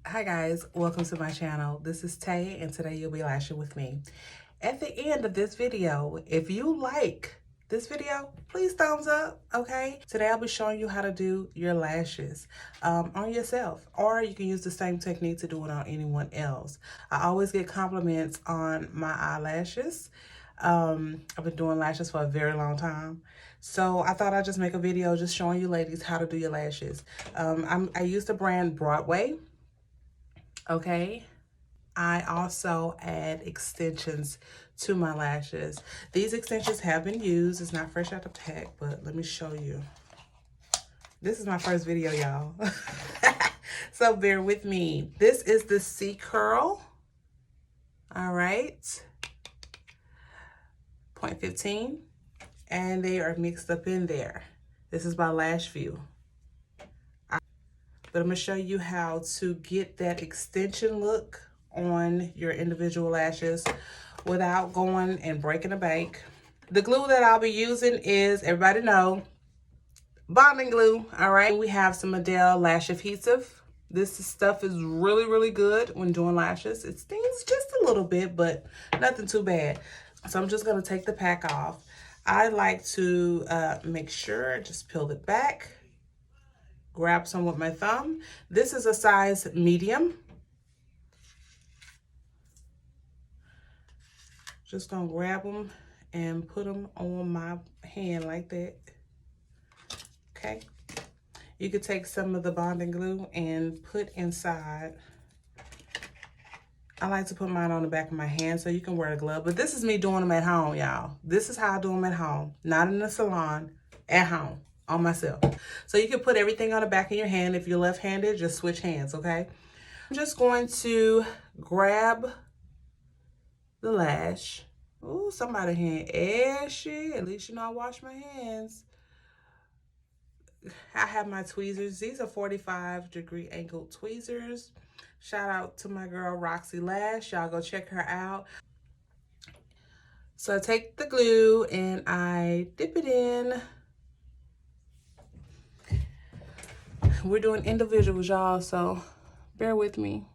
Hi guys, welcome to my channel. This is Tay and today you'll be lashing with me. At the end of this video, if you like this video, please thumbs up, okay? Today I'll be showing you how to do your lashes on yourself, or you can use the same technique to do it on anyone else. I always get compliments on my eyelashes. I've been doing lashes for a very long time. So I thought I'd just make a video just showing you ladies how to do your lashes. I use the brand Broadway. Okay, I also add extensions to my lashes. These extensions have been used. It's not fresh out the pack, but let me show you. This is my first video, y'all. So bear with me. This is the C Curl. All right. 0.15. And they are mixed up in there. This is by Lash View. But I'm going to show you how to get that extension look on your individual lashes without going and breaking a bank. The glue that I'll be using is, everybody know, bonding glue. All right. We have some Adele Lash Adhesive. This stuff is really, really good when doing lashes. It stings just a little bit, but nothing too bad. So I'm just going to take the pack off. I like to make sure, just peel it back. Grab some with my thumb. This is a size medium. Just gonna grab them and put them on my hand like that. Okay. You could take some of the bonding glue and put inside. I like to put mine on the back of my hand so you can wear a glove, but this is me doing them at home, y'all. This is how I do them at home, not in the salon, at home. On myself. So you can put everything on the back of your hand. If you're left-handed, just switch hands, okay? I'm just going to grab the lash. Ooh, somebody hand ashy. At least you know I wash my hands. I have my tweezers. These are 45-degree angled tweezers. Shout out to my girl Roxy Lash. Y'all go check her out. So I take the glue and I dip it in. We're doing individuals, y'all, so bear with me.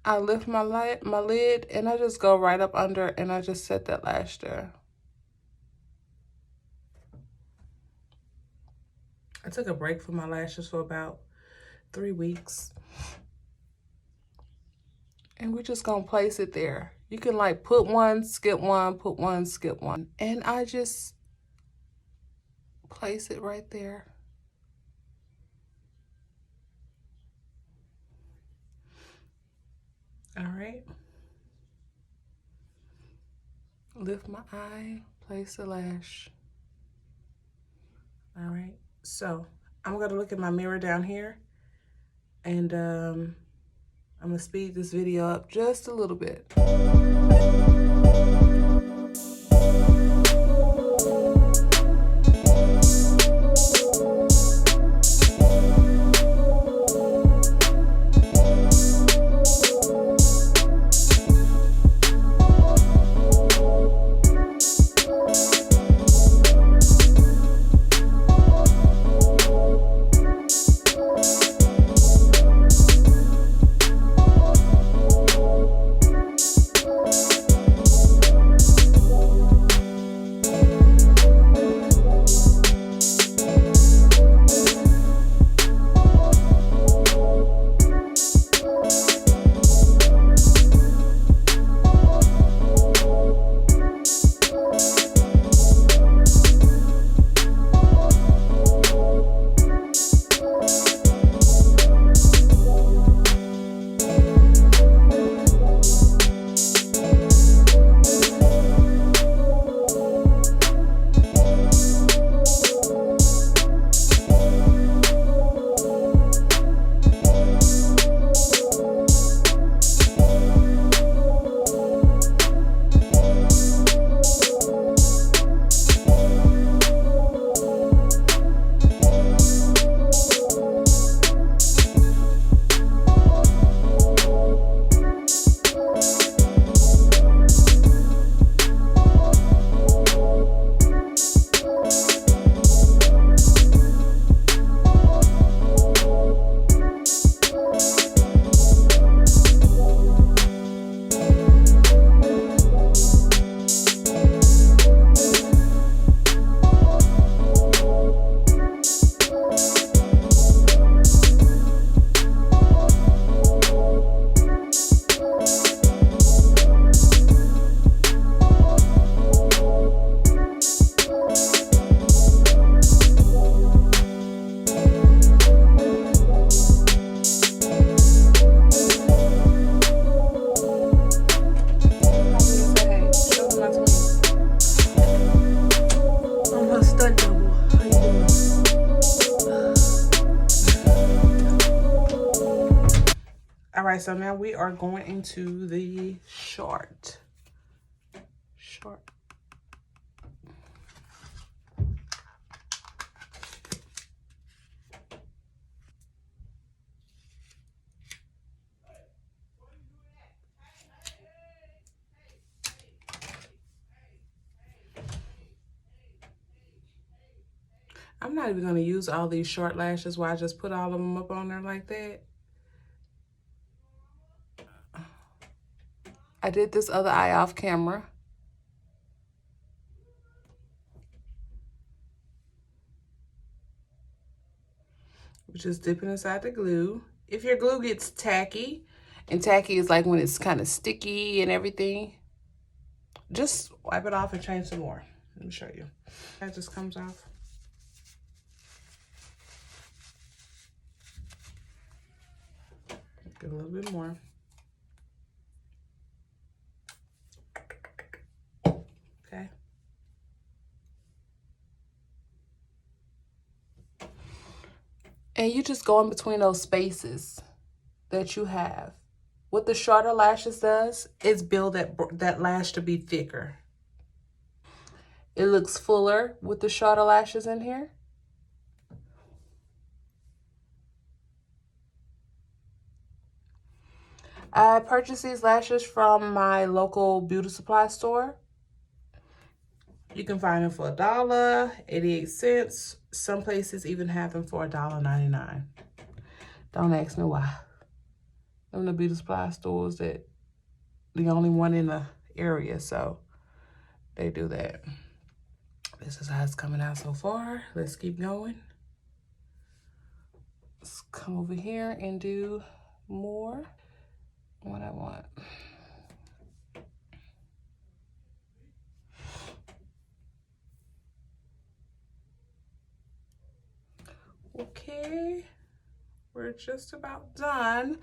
I lift my lid, and I just go right up under, and I just set that lash there. I took a break from my lashes for about 3 weeks. And we're just gonna place it there. You can like put one, skip one, put one, skip one. And I just place it right there. All right. Lift my eye, place the lash. All right. So I'm going to look at my mirror down here and I'm going to speed this video up just a little bit. All right, so now we are going into the short. I'm not even going to use all these short lashes while I just put all of them up on there like that. I did this other eye off camera. Just dipping inside the glue. If your glue gets tacky, and tacky is like when it's kind of sticky and everything, just wipe it off and change some more. Let me show you. That just comes off. Get a little bit more. Okay. And you just go in between those spaces that you have. What the shorter lashes does is build that lash to be thicker. It looks fuller with the shorter lashes in here. I purchased these lashes from my local beauty supply store. You can find them for $1, 88 cents. Some places even have them for $1.99. Don't ask me why. Them the beauty supply stores that the only one in the area, so they do that. This is how it's coming out so far. Let's keep going. Let's come over here and do more. What I want. Okay, we're just about done.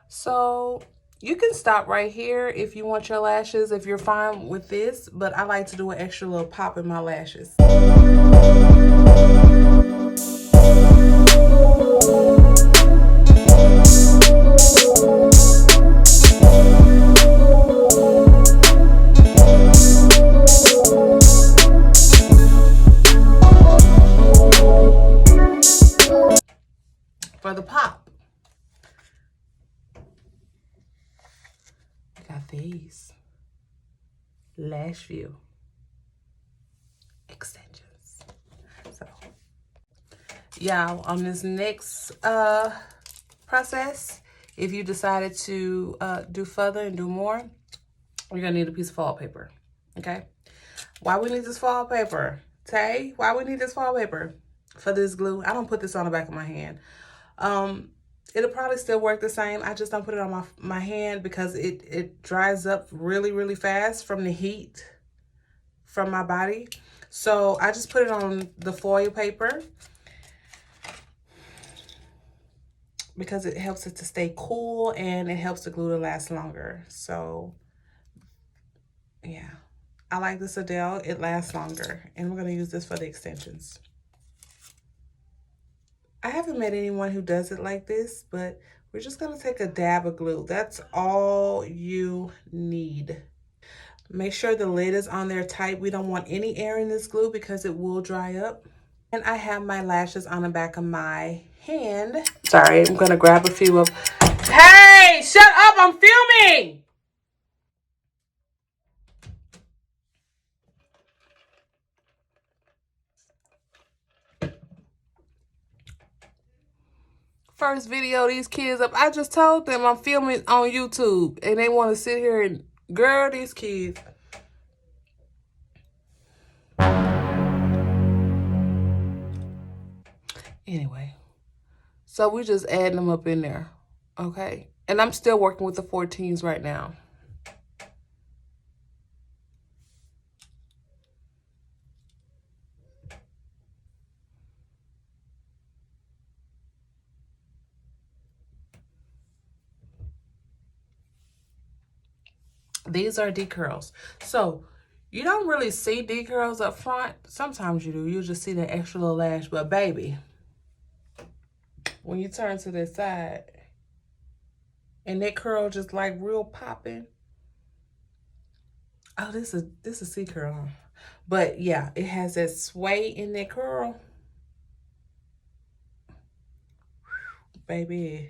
So you can stop right here if you want your lashes, if you're fine with this, but I like to do an extra little pop in my lashes. For the pop, we got these Lash View extensions. So yeah, on this next process, if you decided to do further and do more, you're gonna need a piece of foil paper. Okay, why we need this foil paper, Tay? Why we need this foil paper? For this glue. I don't put this on the back of my hand. It'll probably still work the same. I just don't put it on my hand because it dries up really, really fast from the heat from my body. So I just put it on the foil paper because it helps it to stay cool and it helps the glue to last longer. So yeah, I like this Adele. It lasts longer, and we're going to use this for the extensions. I haven't met anyone who does it like this, but we're just going to take a dab of glue. That's all you need. Make sure the lid is on there tight. We don't want any air in this glue because it will dry up. And I have my lashes on the back of my hand. Sorry, I'm going to grab a few of... Hey, shut up, I'm filming! First video these kids up. I just told them I'm filming on YouTube and they want to sit here and girl these kids. Anyway, so we just adding them up in there, okay? And I'm still working with the 14s right now. These are D-curls. So you don't really see D-curls up front. Sometimes you do. You'll just see the extra little lash. But baby, when you turn to this side, And that curl just like real popping. Oh, this is C curl, huh? But yeah, it has that sway in that curl. Baby,